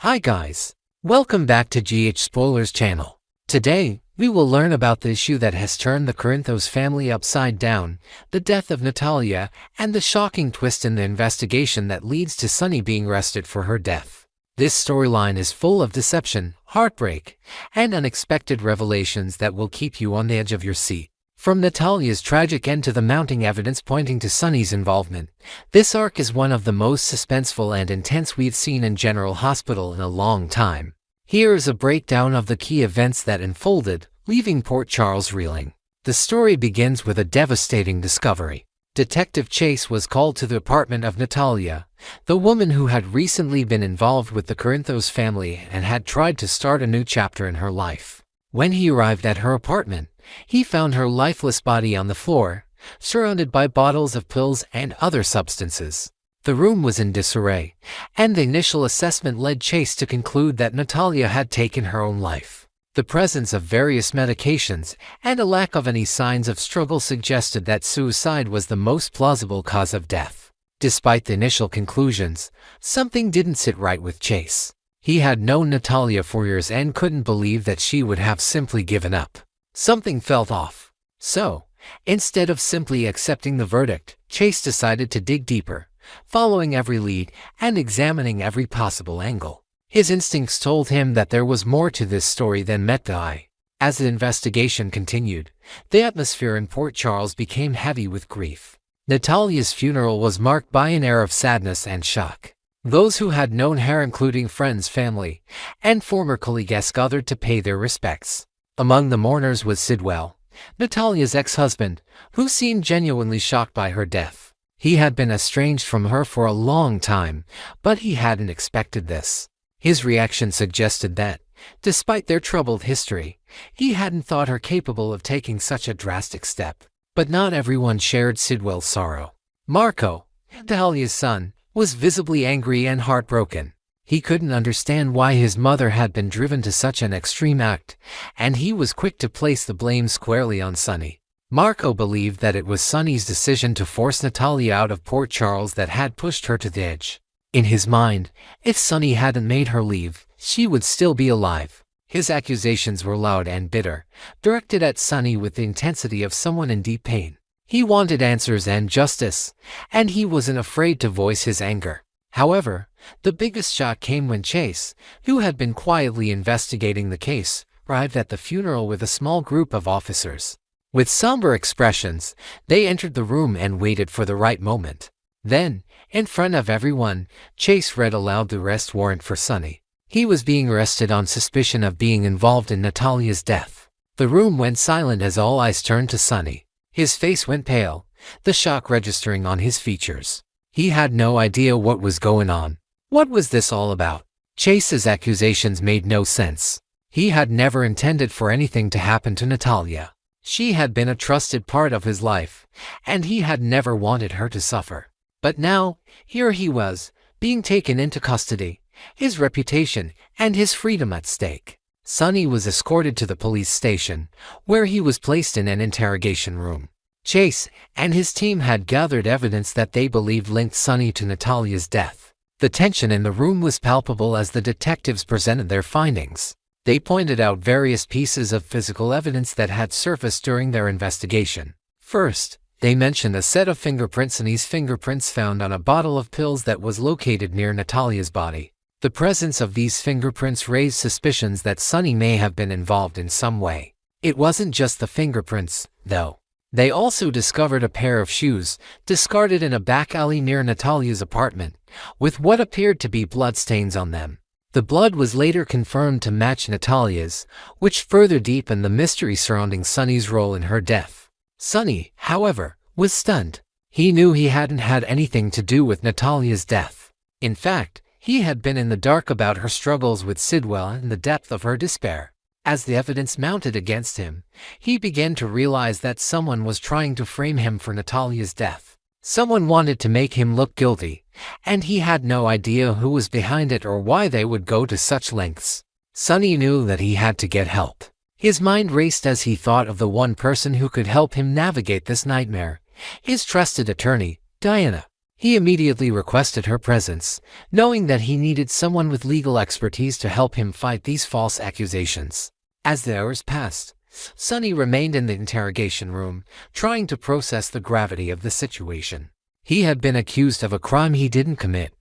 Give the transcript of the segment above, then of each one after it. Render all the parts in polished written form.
Hi guys, welcome back to GH Spoilers channel. Today, we will learn about the issue that has turned the Corinthos family upside down, the death of Natalia, and the shocking twist in the investigation that leads to Sonny being arrested for her death. This storyline is full of deception, heartbreak, and unexpected revelations that will keep you on the edge of your seat. From Natalia's tragic end to the mounting evidence pointing to Sonny's involvement, this arc is one of the most suspenseful and intense we've seen in General Hospital in a long time. Here is a breakdown of the key events that unfolded, leaving Port Charles reeling. The story begins with a devastating discovery. Detective Chase was called to the apartment of Natalia, the woman who had recently been involved with the Corinthos family and had tried to start a new chapter in her life. When he arrived at her apartment, he found her lifeless body on the floor, surrounded by bottles of pills and other substances. The room was in disarray, and the initial assessment led Chase to conclude that Natalia had taken her own life. The presence of various medications and a lack of any signs of struggle suggested that suicide was the most plausible cause of death. Despite the initial conclusions, something didn't sit right with Chase. He had known Natalia for years and couldn't believe that she would have simply given up. Something felt off. So, instead of simply accepting the verdict, Chase decided to dig deeper, following every lead and examining every possible angle. His instincts told him that there was more to this story than met the eye. As the investigation continued, the atmosphere in Port Charles became heavy with grief. Natalia's funeral was marked by an air of sadness and shock. Those who had known her, including friends, family, and former colleagues, gathered to pay their respects. Among the mourners was Sidwell, Natalia's ex-husband, who seemed genuinely shocked by her death. He had been estranged from her for a long time, but he hadn't expected this. His reaction suggested that, despite their troubled history, he hadn't thought her capable of taking such a drastic step. But not everyone shared Sidwell's sorrow. Marco, Natalia's son, was visibly angry and heartbroken. He couldn't understand why his mother had been driven to such an extreme act, and he was quick to place the blame squarely on Sonny. Marco believed that it was Sonny's decision to force Natalia out of Port Charles that had pushed her to the edge. In his mind, if Sonny hadn't made her leave, she would still be alive. His accusations were loud and bitter, directed at Sonny with the intensity of someone in deep pain. He wanted answers and justice, and he wasn't afraid to voice his anger. However, the biggest shock came when Chase, who had been quietly investigating the case, arrived at the funeral with a small group of officers. With somber expressions, they entered the room and waited for the right moment. Then, in front of everyone, Chase read aloud the arrest warrant for Sonny. He was being arrested on suspicion of being involved in Natalia's death. The room went silent as all eyes turned to Sonny. His face went pale, the shock registering on his features. He had no idea what was going on. What was this all about? Chase's accusations made no sense. He had never intended for anything to happen to Natalia. She had been a trusted part of his life, and he had never wanted her to suffer. But now, here he was, being taken into custody, his reputation and his freedom at stake. Sonny was escorted to the police station, where he was placed in an interrogation room. Chase and his team had gathered evidence that they believed linked Sonny to Natalia's death. The tension in the room was palpable as the detectives presented their findings. They pointed out various pieces of physical evidence that had surfaced during their investigation. First, they mentioned a set of fingerprints, Sonny's fingerprints found on a bottle of pills that was located near Natalia's body. The presence of these fingerprints raised suspicions that Sonny may have been involved in some way. It wasn't just the fingerprints, though. They also discovered a pair of shoes, discarded in a back alley near Natalia's apartment, with what appeared to be bloodstains on them. The blood was later confirmed to match Natalia's, which further deepened the mystery surrounding Sonny's role in her death. Sonny, however, was stunned. He knew he hadn't had anything to do with Natalia's death. In fact, he had been in the dark about her struggles with Sidwell and the depth of her despair. As the evidence mounted against him, he began to realize that someone was trying to frame him for Natalia's death. Someone wanted to make him look guilty, and he had no idea who was behind it or why they would go to such lengths. Sonny knew that he had to get help. His mind raced as he thought of the one person who could help him navigate this nightmare, his trusted attorney, Diana. He immediately requested her presence, knowing that he needed someone with legal expertise to help him fight these false accusations. As the hours passed, Sonny remained in the interrogation room, trying to process the gravity of the situation. He had been accused of a crime he didn't commit,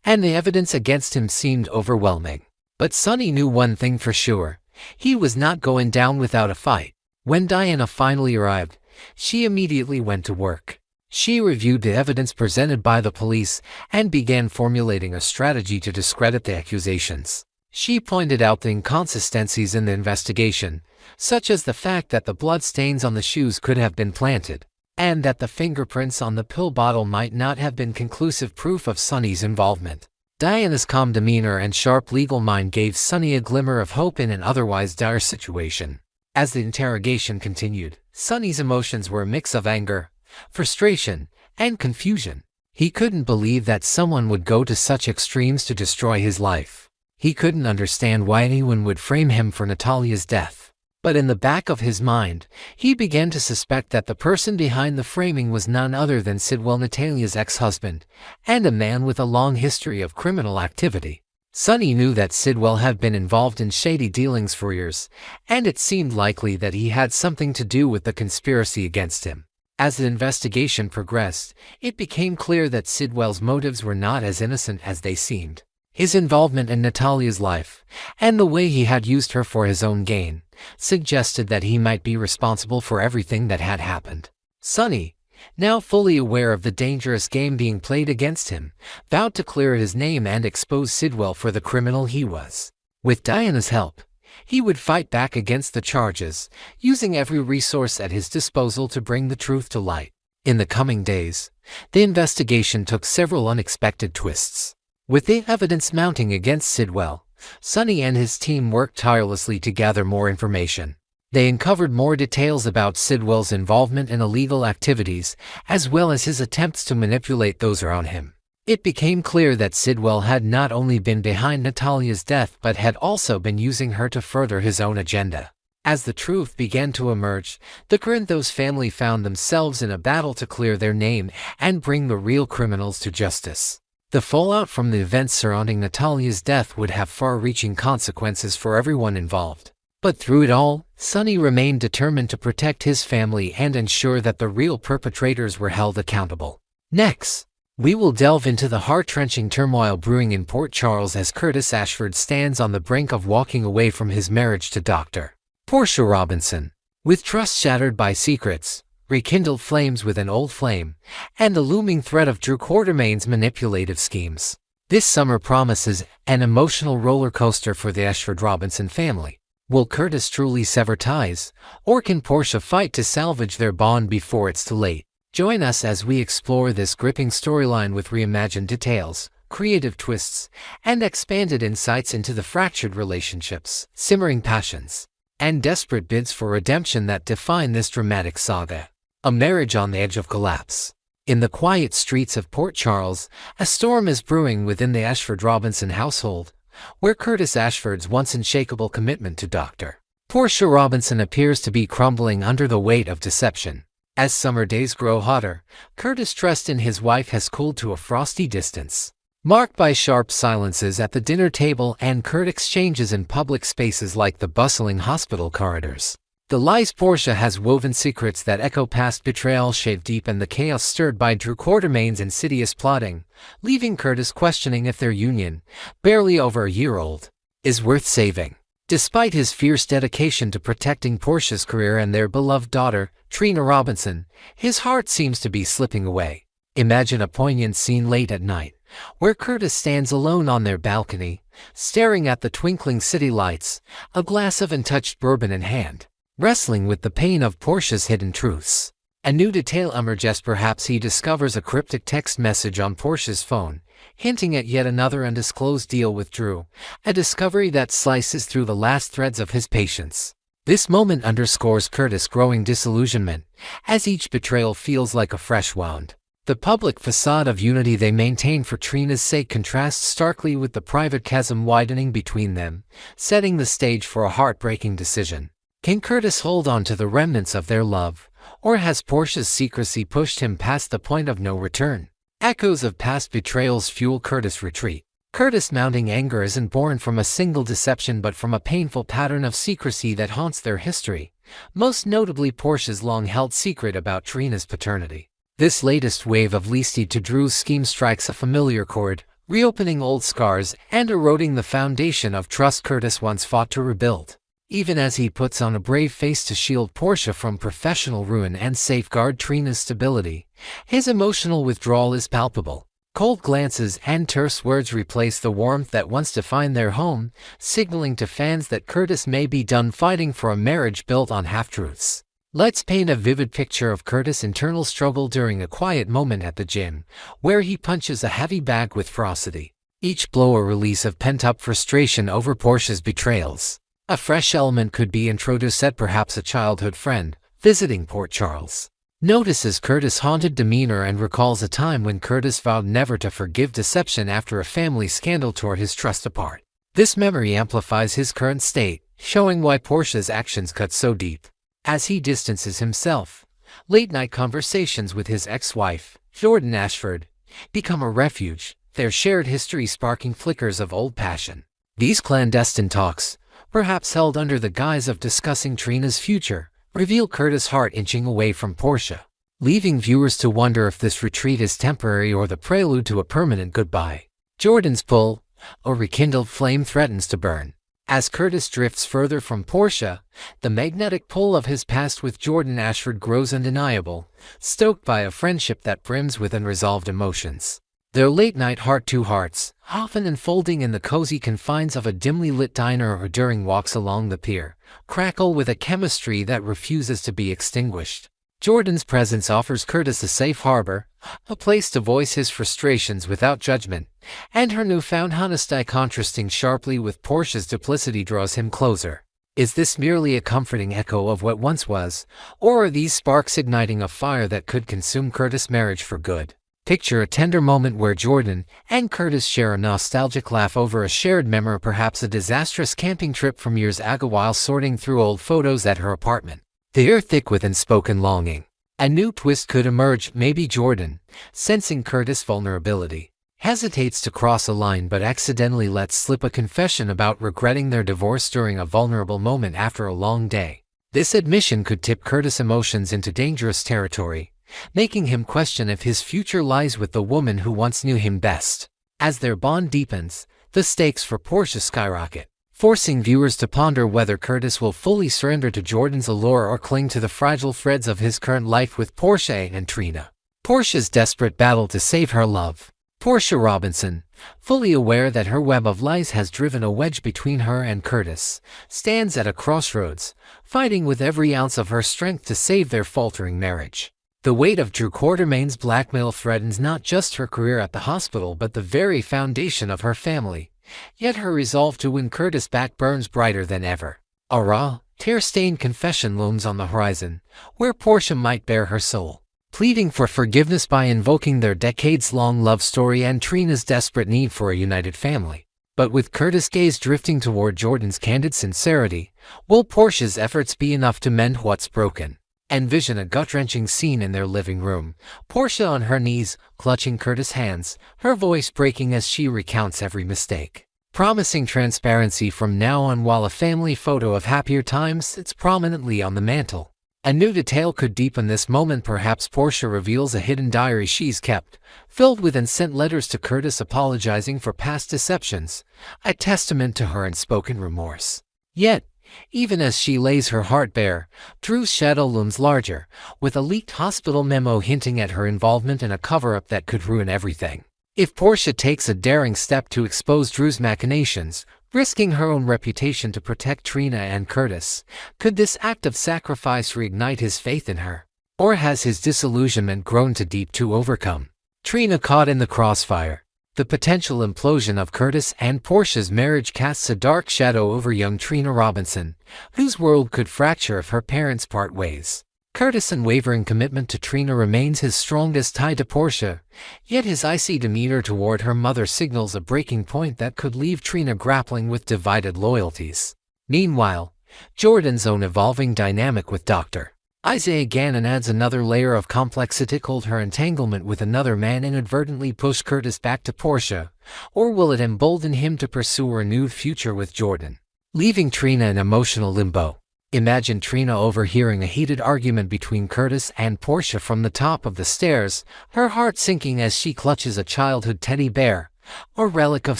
and the evidence against him seemed overwhelming. But Sonny knew one thing for sure: he was not going down without a fight. When Diana finally arrived, she immediately went to work. She reviewed the evidence presented by the police and began formulating a strategy to discredit the accusations. She pointed out the inconsistencies in the investigation, such as the fact that the blood stains on the shoes could have been planted, and that the fingerprints on the pill bottle might not have been conclusive proof of Sonny's involvement. Diana's calm demeanor and sharp legal mind gave Sonny a glimmer of hope in an otherwise dire situation. As the interrogation continued, Sonny's emotions were a mix of anger, frustration, and confusion. He couldn't believe that someone would go to such extremes to destroy his life. He couldn't understand why anyone would frame him for Natalia's death. But in the back of his mind, he began to suspect that the person behind the framing was none other than Sidwell, Natalia's ex-husband, and a man with a long history of criminal activity. Sonny knew that Sidwell had been involved in shady dealings for years, and it seemed likely that he had something to do with the conspiracy against him. As the investigation progressed, it became clear that Sidwell's motives were not as innocent as they seemed. His involvement in Natalia's life, and the way he had used her for his own gain, suggested that he might be responsible for everything that had happened. Sonny, now fully aware of the dangerous game being played against him, vowed to clear his name and expose Sidwell for the criminal he was. With Diana's help, he would fight back against the charges, using every resource at his disposal to bring the truth to light. In the coming days, the investigation took several unexpected twists. With the evidence mounting against Sidwell, Sonny and his team worked tirelessly to gather more information. They uncovered more details about Sidwell's involvement in illegal activities, as well as his attempts to manipulate those around him. It became clear that Sidwell had not only been behind Natalia's death but had also been using her to further his own agenda. As the truth began to emerge, the Corinthos family found themselves in a battle to clear their name and bring the real criminals to justice. The fallout from the events surrounding Natalia's death would have far-reaching consequences for everyone involved. But through it all, Sonny remained determined to protect his family and ensure that the real perpetrators were held accountable. Next, we will delve into the heart-wrenching turmoil brewing in Port Charles as Curtis Ashford stands on the brink of walking away from his marriage to Dr. Portia Robinson. With trust shattered by secrets, rekindled flames with an old flame, and the looming threat of Drew Quartermain's manipulative schemes, this summer promises an emotional roller coaster for the Ashford Robinson family. Will Curtis truly sever ties, or can Portia fight to salvage their bond before it's too late? Join us as we explore this gripping storyline with reimagined details, creative twists, and expanded insights into the fractured relationships, simmering passions, and desperate bids for redemption that define this dramatic saga. A marriage on the edge of collapse. In the quiet streets of Port Charles, a storm is brewing within the Ashford Robinson household, where Curtis Ashford's once unshakable commitment to Dr. Portia Robinson appears to be crumbling under the weight of deception. As summer days grow hotter, Curtis' trust in his wife has cooled to a frosty distance, marked by sharp silences at the dinner table and curt exchanges in public spaces like the bustling hospital corridors. The lies Portia has woven secrets that echo past betrayal shave deep in the chaos stirred by Drew Quartermain's insidious plotting, leaving Curtis questioning if their union, barely over a year old, is worth saving. Despite his fierce dedication to protecting Portia's career and their beloved daughter, Trina Robinson, his heart seems to be slipping away. Imagine a poignant scene late at night, where Curtis stands alone on their balcony, staring at the twinkling city lights, a glass of untouched bourbon in hand, wrestling with the pain of Portia's hidden truths. A new detail emerges. Perhaps he discovers a cryptic text message on Portia's phone, hinting at yet another undisclosed deal with Drew, a discovery that slices through the last threads of his patience. This moment underscores Curtis' growing disillusionment, as each betrayal feels like a fresh wound. The public facade of unity they maintain for Trina's sake contrasts starkly with the private chasm widening between them, setting the stage for a heartbreaking decision. Can Curtis hold on to the remnants of their love, or has Portia's secrecy pushed him past the point of no return? Echoes of past betrayals fuel Curtis' retreat. Curtis' mounting anger isn't born from a single deception but from a painful pattern of secrecy that haunts their history, most notably Portia's long-held secret about Trina's paternity. This latest wave of leasted to Drew's scheme strikes a familiar chord, reopening old scars and eroding the foundation of trust Curtis once fought to rebuild. Even as he puts on a brave face to shield Portia from professional ruin and safeguard Trina's stability, his emotional withdrawal is palpable. Cold glances and terse words replace the warmth that once defined their home, signaling to fans that Curtis may be done fighting for a marriage built on half-truths. Let's paint a vivid picture of Curtis' internal struggle during a quiet moment at the gym, where he punches a heavy bag with ferocity. Each blow a release of pent-up frustration over Portia's betrayals. A fresh element could be introduced at perhaps a childhood friend, visiting Port Charles. Notices Curtis' haunted demeanor and recalls a time when Curtis vowed never to forgive deception after a family scandal tore his trust apart. This memory amplifies his current state, showing why Portia's actions cut so deep. As he distances himself, late-night conversations with his ex-wife, Jordan Ashford, become a refuge, their shared history sparking flickers of old passion. These clandestine talks, perhaps held under the guise of discussing Trina's future, reveal Curtis' heart inching away from Portia, leaving viewers to wonder if this retreat is temporary or the prelude to a permanent goodbye. Jordan's pull, a rekindled flame threatens to burn. As Curtis drifts further from Portia, the magnetic pull of his past with Jordan Ashford grows undeniable, stoked by a friendship that brims with unresolved emotions. Their late-night heart-to-hearts, often unfolding in the cozy confines of a dimly lit diner or during walks along the pier, crackle with a chemistry that refuses to be extinguished. Jordan's presence offers Curtis a safe harbor, a place to voice his frustrations without judgment, and her newfound honesty contrasting sharply with Portia's duplicity draws him closer. Is this merely a comforting echo of what once was, or are these sparks igniting a fire that could consume Curtis' marriage for good? Picture a tender moment where Jordan and Curtis share a nostalgic laugh over a shared memory, perhaps a disastrous camping trip from years ago while sorting through old photos at her apartment. The air thick with unspoken longing. A new twist could emerge, maybe Jordan, sensing Curtis' vulnerability, hesitates to cross a line but accidentally lets slip a confession about regretting their divorce during a vulnerable moment after a long day. This admission could tip Curtis' emotions into dangerous territory, making him question if his future lies with the woman who once knew him best. As their bond deepens, the stakes for Portia skyrocket, forcing viewers to ponder whether Curtis will fully surrender to Jordan's allure or cling to the fragile threads of his current life with Portia and Trina. Portia's desperate battle to save her love. Portia Robinson, fully aware that her web of lies has driven a wedge between her and Curtis, stands at a crossroads, fighting with every ounce of her strength to save their faltering marriage. The weight of Drew Quartermain's blackmail threatens not just her career at the hospital but the very foundation of her family, yet her resolve to win Curtis back burns brighter than ever. A raw, tear-stained confession looms on the horizon, where Portia might bare her soul, pleading for forgiveness by invoking their decades-long love story and Trina's desperate need for a united family. But with Curtis' gaze drifting toward Jordan's candid sincerity, will Portia's efforts be enough to mend what's broken? Envision a gut-wrenching scene in their living room, Portia on her knees, clutching Curtis' hands, her voice breaking as she recounts every mistake, promising transparency from now on while a family photo of happier times sits prominently on the mantel. A new detail could deepen this moment. Perhaps Portia reveals a hidden diary she's kept, filled with unsent letters to Curtis apologizing for past deceptions, a testament to her unspoken remorse. Yet, even as she lays her heart bare, Drew's shadow looms larger, with a leaked hospital memo hinting at her involvement in a cover-up that could ruin everything. If Portia takes a daring step to expose Drew's machinations, risking her own reputation to protect Trina and Curtis, could this act of sacrifice reignite his faith in her? Or has his disillusionment grown too deep to overcome? Trina caught in the crossfire. The potential implosion of Curtis and Portia's marriage casts a dark shadow over young Trina Robinson, whose world could fracture if her parents part ways. Curtis' unwavering commitment to Trina remains his strongest tie to Portia, yet his icy demeanor toward her mother signals a breaking point that could leave Trina grappling with divided loyalties. Meanwhile, Jordan's own evolving dynamic with Dr. Isaiah Gannon adds another layer of complexity. Could her entanglement with another man inadvertently push Curtis back to Portia, or will it embolden him to pursue a renewed future with Jordan, leaving Trina in emotional limbo? Imagine Trina overhearing a heated argument between Curtis and Portia from the top of the stairs, her heart sinking as she clutches a childhood teddy bear, or relic of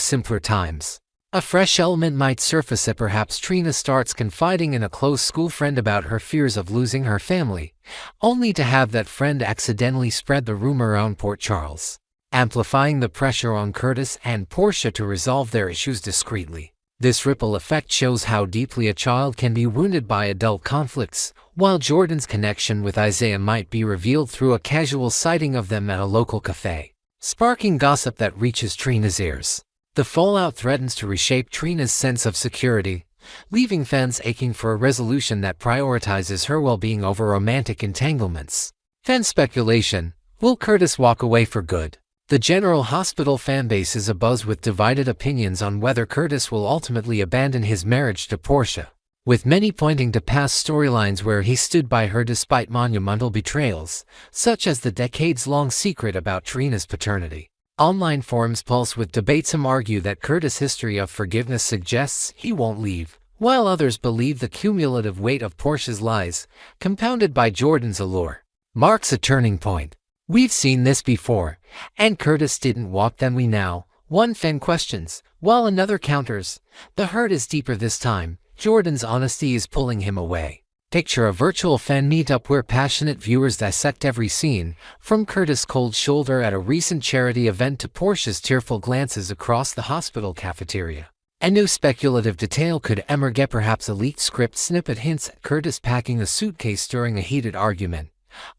simpler times. A fresh element might surface as perhaps Trina starts confiding in a close school friend about her fears of losing her family, only to have that friend accidentally spread the rumor around Port Charles, amplifying the pressure on Curtis and Portia to resolve their issues discreetly. This ripple effect shows how deeply a child can be wounded by adult conflicts, while Jordan's connection with Isaiah might be revealed through a casual sighting of them at a local cafe, sparking gossip that reaches Trina's ears. The fallout threatens to reshape Trina's sense of security, leaving fans aching for a resolution that prioritizes her well-being over romantic entanglements. Fan speculation: will Curtis walk away for good? The General Hospital fanbase is abuzz with divided opinions on whether Curtis will ultimately abandon his marriage to Portia, with many pointing to past storylines where he stood by her despite monumental betrayals, such as the decades-long secret about Trina's paternity. Online forums pulse with debate. Some argue that Curtis' history of forgiveness suggests he won't leave, while others believe the cumulative weight of Portia's lies, compounded by Jordan's allure, marks a turning point. We've seen this before, and Curtis didn't walk, then we now, one fan questions, while another counters. The hurt is deeper this time. Jordan's honesty is pulling him away. Picture a virtual fan meetup where passionate viewers dissect every scene, from Curtis' cold shoulder at a recent charity event to Portia's tearful glances across the hospital cafeteria. A new speculative detail could emerge, perhaps a leaked script snippet hints at Curtis packing a suitcase during a heated argument,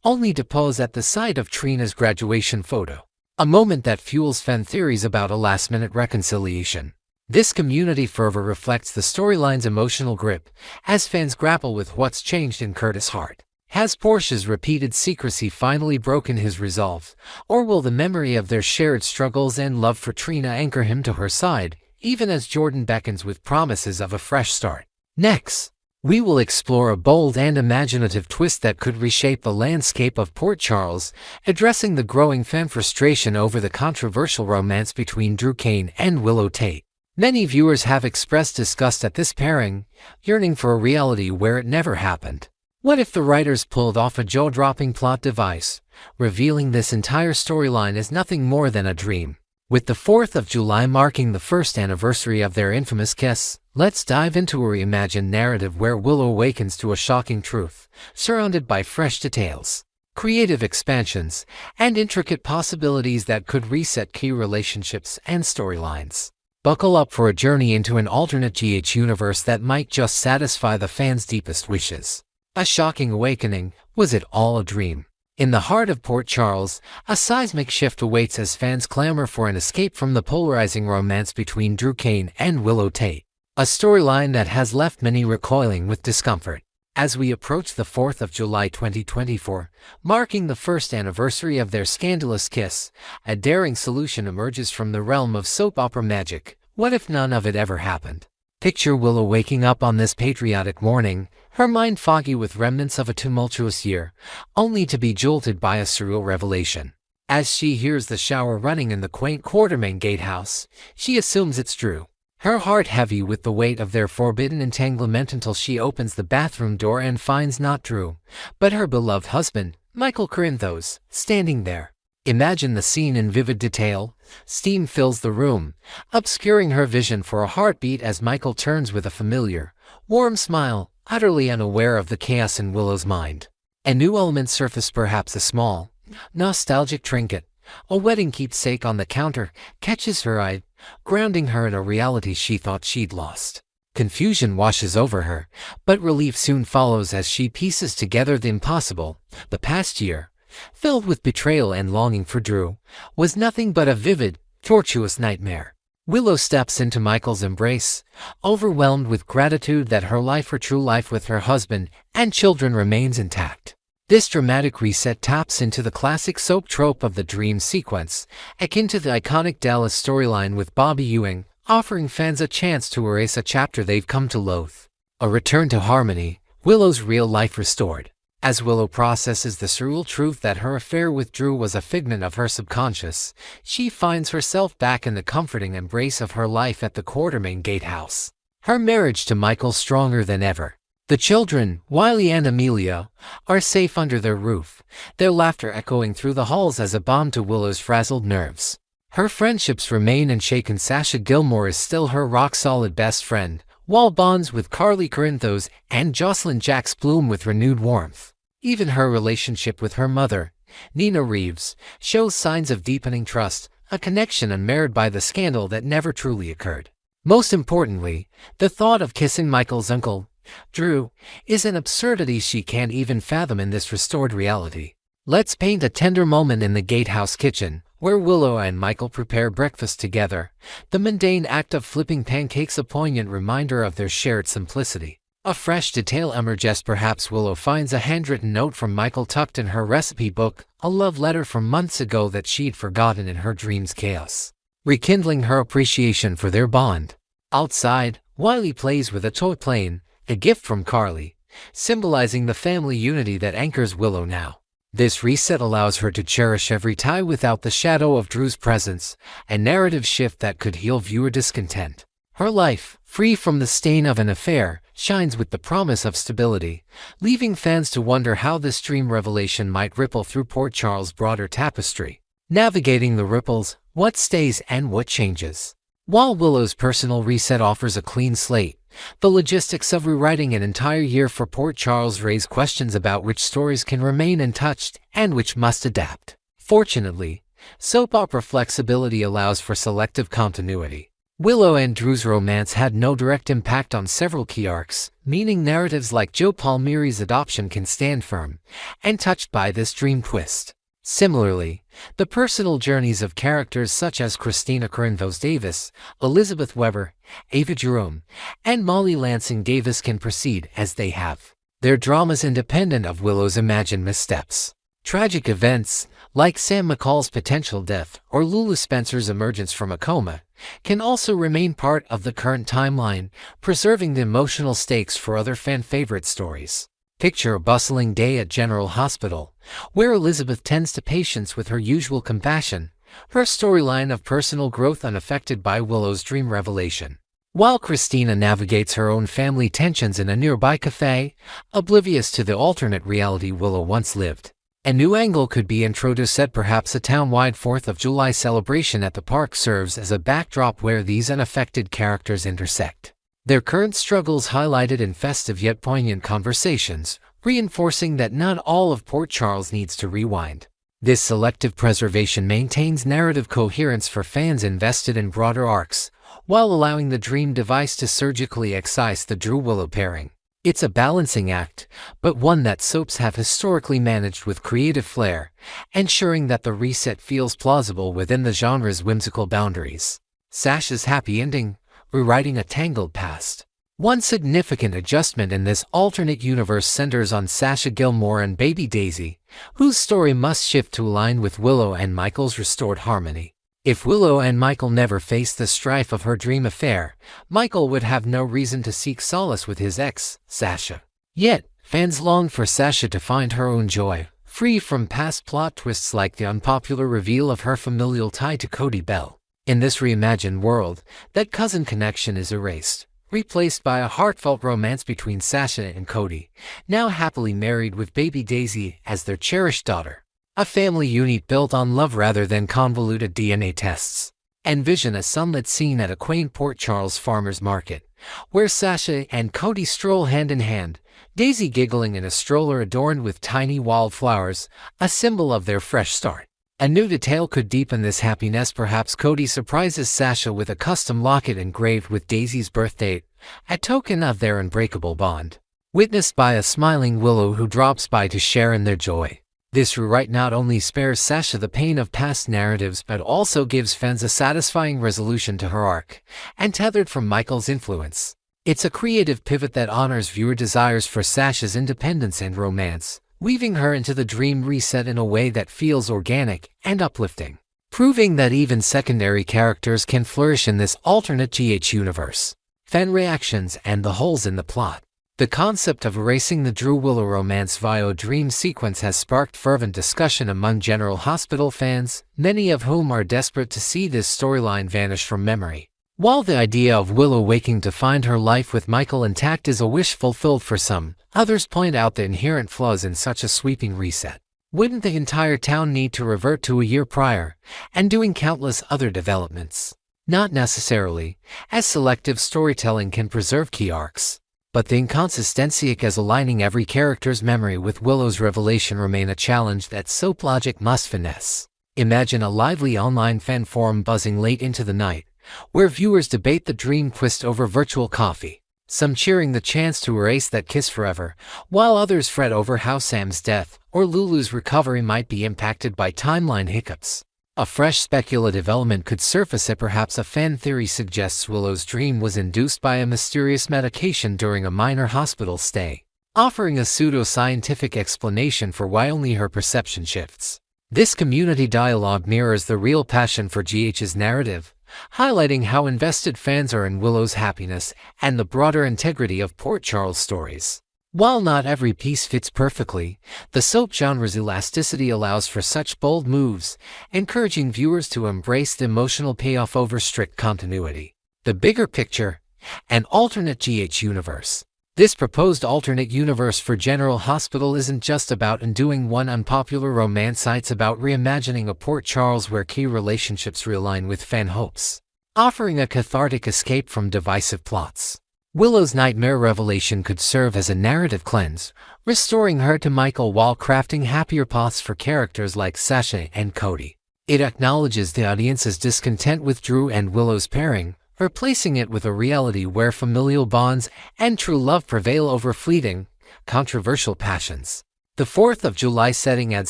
only to pose at the sight of Trina's graduation photo, a moment that fuels fan theories about a last-minute reconciliation. This community fervor reflects the storyline's emotional grip, as fans grapple with what's changed in Curtis' heart. Has Portia's repeated secrecy finally broken his resolve, or will the memory of their shared struggles and love for Trina anchor him to her side, even as Jordan beckons with promises of a fresh start? Next, we will explore a bold and imaginative twist that could reshape the landscape of Port Charles, addressing the growing fan frustration over the controversial romance between Drew Kane and Willow Tate. Many viewers have expressed disgust at this pairing, yearning for a reality where it never happened. What if the writers pulled off a jaw-dropping plot device, revealing this entire storyline as nothing more than a dream? With the 4th of July marking the first anniversary of their infamous kiss, let's dive into a reimagined narrative where Willow awakens to a shocking truth, surrounded by fresh details, creative expansions, and intricate possibilities that could reset key relationships and storylines. Buckle up for a journey into an alternate GH universe that might just satisfy the fans' deepest wishes. A shocking awakening. Was it all a dream? In the heart of Port Charles, a seismic shift awaits as fans clamor for an escape from the polarizing romance between Drew Kane and Willow Tate, a storyline that has left many recoiling with discomfort. As we approach the 4th of July 2024, marking the first anniversary of their scandalous kiss, a daring solution emerges from the realm of soap opera magic. What if none of it ever happened? Picture Willow waking up on this patriotic morning, her mind foggy with remnants of a tumultuous year, only to be jolted by a surreal revelation. As she hears the shower running in the quaint Quartermain gatehouse, she assumes it's Drew, her heart heavy with the weight of their forbidden entanglement until she opens the bathroom door and finds not Drew, but her beloved husband, Michael Corinthos, standing there. Imagine the scene in vivid detail. Steam fills the room, obscuring her vision for a heartbeat as Michael turns with a familiar, warm smile, utterly unaware of the chaos in Willow's mind. A new element surfaces, perhaps a small, nostalgic trinket, a wedding keepsake on the counter, catches her eye, grounding her in a reality she thought she'd lost. Confusion washes over her, but relief soon follows as she pieces together the impossible. The past year, filled with betrayal and longing for Drew, was nothing but a vivid, tortuous nightmare. Willow steps into Michael's embrace, overwhelmed with gratitude that her life, her true life with her husband and children, remains intact. This dramatic reset taps into the classic soap trope of the dream sequence, akin to the iconic Dallas storyline with Bobby Ewing, offering fans a chance to erase a chapter they've come to loathe. A return to harmony, Willow's real life restored. As Willow processes the surreal truth that her affair with Drew was a figment of her subconscious, she finds herself back in the comforting embrace of her life at the Quartermain Gatehouse. Her marriage to Michael's stronger than ever. The children, Wiley and Amelia, are safe under their roof, their laughter echoing through the halls as a balm to Willow's frazzled nerves. Her friendships remain unshaken. Sasha Gilmore is still her rock-solid best friend, while bonds with Carly Corinthos and Jocelyn Jacks bloom with renewed warmth. Even her relationship with her mother, Nina Reeves, shows signs of deepening trust, a connection unmarred by the scandal that never truly occurred. Most importantly, the thought of kissing Michael's uncle, Drew, is an absurdity she can't even fathom in this restored reality. Let's paint a tender moment in the Gatehouse kitchen, where Willow and Michael prepare breakfast together. The mundane act of flipping pancakes, a poignant reminder of their shared simplicity. A fresh detail emerges. Perhaps Willow finds a handwritten note from Michael tucked in her recipe book, a love letter from months ago that she'd forgotten in her dream's chaos, rekindling her appreciation for their bond. Outside, Wiley plays with a toy plane, a gift from Carly, symbolizing the family unity that anchors Willow now. This reset allows her to cherish every tie without the shadow of Drew's presence, a narrative shift that could heal viewer discontent. Her life, free from the stain of an affair, shines with the promise of stability, leaving fans to wonder how this dream revelation might ripple through Port Charles' broader tapestry. Navigating the ripples, what stays and what changes. While Willow's personal reset offers a clean slate, the logistics of rewriting an entire year for Port Charles raise questions about which stories can remain untouched and which must adapt. Fortunately, soap opera flexibility allows for selective continuity. Willow and Drew's romance had no direct impact on several key arcs, meaning narratives like Joe Palmieri's adoption can stand firm, untouched by this dream twist. Similarly, the personal journeys of characters such as Christina Corinthos Davis, Elizabeth Weber, Ava Jerome, and Molly Lansing Davis can proceed as they have. Their dramas independent of Willow's imagined missteps. Tragic events, like Sam McCall's potential death or Lulu Spencer's emergence from a coma, can also remain part of the current timeline, preserving the emotional stakes for other fan-favorite stories. Picture a bustling day at General Hospital, where Elizabeth tends to patients with her usual compassion, her storyline of personal growth unaffected by Willow's dream revelation. While Christina navigates her own family tensions in a nearby cafe, oblivious to the alternate reality Willow once lived. A new angle could be introduced at perhaps a town-wide 4th of July celebration at the park serves as a backdrop where these unaffected characters intersect. Their current struggles highlighted in festive yet poignant conversations, reinforcing that not all of Port Charles needs to rewind. This selective preservation maintains narrative coherence for fans invested in broader arcs, while allowing the dream device to surgically excise the Drew-Willow pairing. It's a balancing act, but one that soaps have historically managed with creative flair, ensuring that the reset feels plausible within the genre's whimsical boundaries. Sasha's happy ending, rewriting a tangled past. One significant adjustment in this alternate universe centers on Sasha Gilmore and baby Daisy, whose story must shift to align with Willow and Michael's restored harmony. If Willow and Michael never faced the strife of her dream affair, Michael would have no reason to seek solace with his ex, Sasha. Yet, fans long for Sasha to find her own joy, free from past plot twists like the unpopular reveal of her familial tie to Cody Bell. In this reimagined world, that cousin connection is erased, replaced by a heartfelt romance between Sasha and Cody, now happily married with baby Daisy as their cherished daughter. A family unit built on love rather than convoluted DNA tests. Envision a sunlit scene at a quaint Port Charles farmer's market, where Sasha and Cody stroll hand in hand, Daisy giggling in a stroller adorned with tiny wildflowers, a symbol of their fresh start. A new detail could deepen this happiness. Perhaps Cody surprises Sasha with a custom locket engraved with Daisy's birth date, a token of their unbreakable bond. Witnessed by a smiling Willow who drops by to share in their joy. This rewrite not only spares Sasha the pain of past narratives but also gives fans a satisfying resolution to her arc, untethered from Michael's influence. It's a creative pivot that honors viewer desires for Sasha's independence and romance, weaving her into the dream reset in a way that feels organic and uplifting, proving that even secondary characters can flourish in this alternate GH universe. Fan reactions and the holes in the plot. The concept of erasing the Drew-Willow romance via a dream sequence has sparked fervent discussion among General Hospital fans, many of whom are desperate to see this storyline vanish from memory. While the idea of Willow waking to find her life with Michael intact is a wish fulfilled for some, others point out the inherent flaws in such a sweeping reset. Wouldn't the entire town need to revert to a year prior, and doing countless other developments? Not necessarily, as selective storytelling can preserve key arcs. But the inconsistency as aligning every character's memory with Willow's revelation remain a challenge that soap logic must finesse. Imagine a lively online fan forum buzzing late into the night, where viewers debate the dream twist over virtual coffee, some cheering the chance to erase that kiss forever, while others fret over how Sam's death or Lulu's recovery might be impacted by timeline hiccups. A fresh speculative element could surface as perhaps a fan theory suggests Willow's dream was induced by a mysterious medication during a minor hospital stay, offering a pseudo-scientific explanation for why only her perception shifts. This community dialogue mirrors the real passion for GH's narrative, highlighting how invested fans are in Willow's happiness and the broader integrity of Port Charles' stories. While not every piece fits perfectly, the soap genre's elasticity allows for such bold moves, encouraging viewers to embrace the emotional payoff over strict continuity. The bigger picture, an alternate GH universe. This proposed alternate universe for General Hospital isn't just about undoing one unpopular romance, it's about reimagining a Port Charles where key relationships realign with fan hopes, offering a cathartic escape from divisive plots. Willow's nightmare revelation could serve as a narrative cleanse, restoring her to Michael while crafting happier paths for characters like Sasha and Cody. It acknowledges the audience's discontent with Drew and Willow's pairing, replacing it with a reality where familial bonds and true love prevail over fleeting, controversial passions. The 4th of July setting adds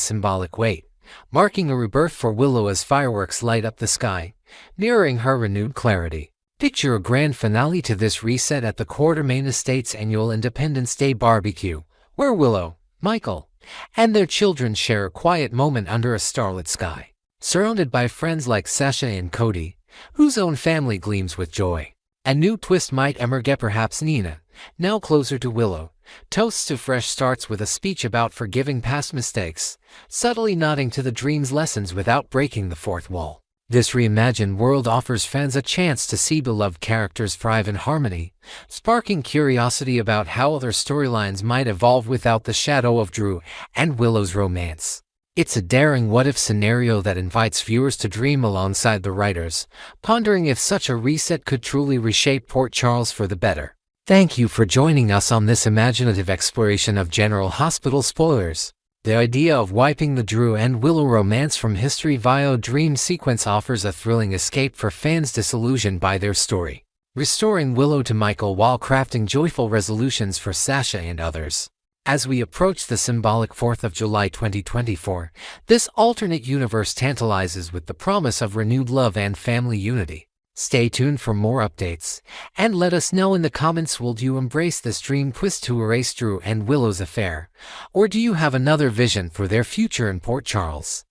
symbolic weight, marking a rebirth for Willow as fireworks light up the sky, mirroring her renewed clarity. Picture a grand finale to this reset at the Quartermain Estate's annual Independence Day barbecue, where Willow, Michael, and their children share a quiet moment under a starlit sky, surrounded by friends like Sasha and Cody, whose own family gleams with joy. A new twist might emerge, perhaps Nina, now closer to Willow, toasts to fresh starts with a speech about forgiving past mistakes, subtly nodding to the dream's lessons without breaking the fourth wall. This reimagined world offers fans a chance to see beloved characters thrive in harmony, sparking curiosity about how other storylines might evolve without the shadow of Drew and Willow's romance. It's a daring what-if scenario that invites viewers to dream alongside the writers, pondering if such a reset could truly reshape Port Charles for the better. Thank you for joining us on this imaginative exploration of General Hospital spoilers. The idea of wiping the Drew and Willow romance from history via a dream sequence offers a thrilling escape for fans disillusioned by their story, restoring Willow to Michael while crafting joyful resolutions for Sasha and others. As we approach the symbolic 4th of July 2024, this alternate universe tantalizes with the promise of renewed love and family unity. Stay tuned for more updates, and let us know in the comments, will you embrace this dream twist to erase Drew and Willow's affair, or do you have another vision for their future in Port Charles?